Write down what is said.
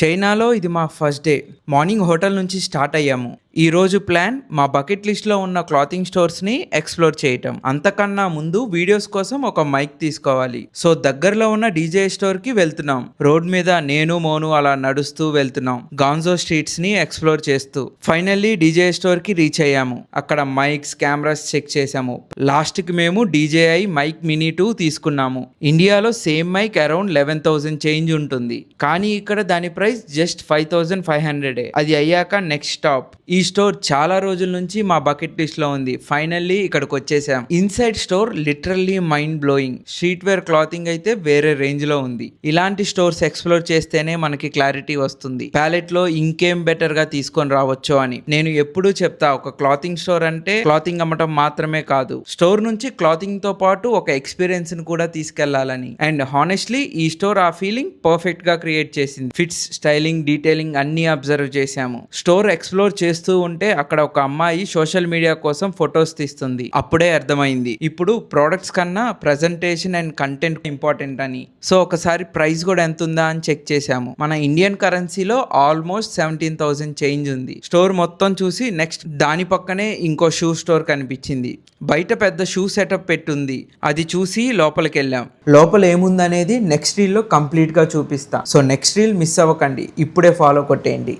చైనాలో ఇది మా ఫస్ట్ డే. మార్నింగ్ హోటల్ నుంచి స్టార్ట్ అయ్యాము. ఈ రోజు ప్లాన్ మా బకెట్ లిస్ట్లో ఉన్న క్లాతింగ్ స్టోర్స్ని ఎక్స్ప్లోర్ చేయటం. అంతకన్నా ముందు వీడియోస్ కోసం ఒక మైక్ తీసుకోవాలి. సో దగ్గరలో ఉన్న డీజే స్టోర్కి వెళ్తున్నాం. రోడ్ మీద నేను మోను అలా నడుస్తూ వెళ్తున్నాం, గాన్జో స్ట్రీట్స్ని ఎక్స్ప్లోర్ చేస్తూ. ఫైనల్లీ డీజే స్టోర్కి రీచ్ అయ్యాము. అక్కడ మైక్స్, కెమెరాస్ చెక్ చేసాము. లాస్ట్కి మేము DJI మైక్ మినీ 2 తీసుకున్నాము. ఇండియాలో సేమ్ మైక్ అరౌండ్ 11,000 చేంజ్ ఉంటుంది, కానీ ఇక్కడ దాని ప్రైస్ జస్ట్ 5,500. అది అయ్యాక నెక్స్ట్ స్టాప్. ఈ స్టోర్ చాలా రోజుల నుంచి మా బకెట్ లిస్ట్ లో ఉంది. ఫైనల్లీ ఇక్కడికి వచ్చేసాం. Inside store literally mind blowing. Street wear clothing అయితే వేరే రేంజ్ లో ఉంది. ఇలాంటి స్టోర్స్ ఎక్స్ప్లోర్ చేస్తేనే మనకి క్లారిటీ వస్తుంది, ప్యాలెట్ లో ఇంకేం బెటర్ గా తీసుకొని రావచ్చు అని. నేను ఎప్పుడూ చెప్తా, ఒక క్లాతింగ్ స్టోర్ అంటే క్లాతింగ్ అమ్మటం మాత్రమే కాదు, స్టోర్ నుంచి క్లాతింగ్ తో పాటు ఒక ఎక్స్పీరియన్స్ ని కూడా తీసుకెళ్లాలని. అండ్ హానెస్ట్లీ ఈ స్టోర్ ఆ ఫీలింగ్ పర్ఫెక్ట్ గా క్రియేట్ చేసింది. ఫిట్స్, స్టైలింగ్, డీటెయిలింగ్ అన్ని అబ్జర్వ్ చేశాము. స్టోర్ ఎక్స్ప్లోర్ చేస్తూ ఉంటే అక్కడ ఒక అమ్మాయి సోషల్ మీడియా కోసం ఫొటోస్ తీస్తుంది. అప్పుడే అర్థమైంది, ఇప్పుడు ప్రొడక్ట్స్ కన్నా ప్రెజెంటేషన్ అండ్ కంటెంట్ ఇంపార్టెంట్ అని. సో ఒకసారి ప్రైస్ కూడా ఎంత ఉందా అని చెక్ చేశాము. మన ఇండియన్ కరెన్సీలో ఆల్మోస్ట్ 17,000 చేంజ్ ఉంది. స్టోర్ మొత్తం చూసి నెక్స్ట్ దాని పక్కనే ఇంకో షూ స్టోర్ కనిపించింది. బయట పెద్ద షూ సెటప్ పెట్టుంది. అది చూసి లోపలికి వెళ్ళాం. లోపల ఏముందనేది నెక్స్ట్ రీల్ లో కంప్లీట్ గా చూపిస్తా. సో నెక్స్ట్ రీల్ మిస్ అవ్వకండి, ఇప్పుడే ఫాలో కొట్టేయండి.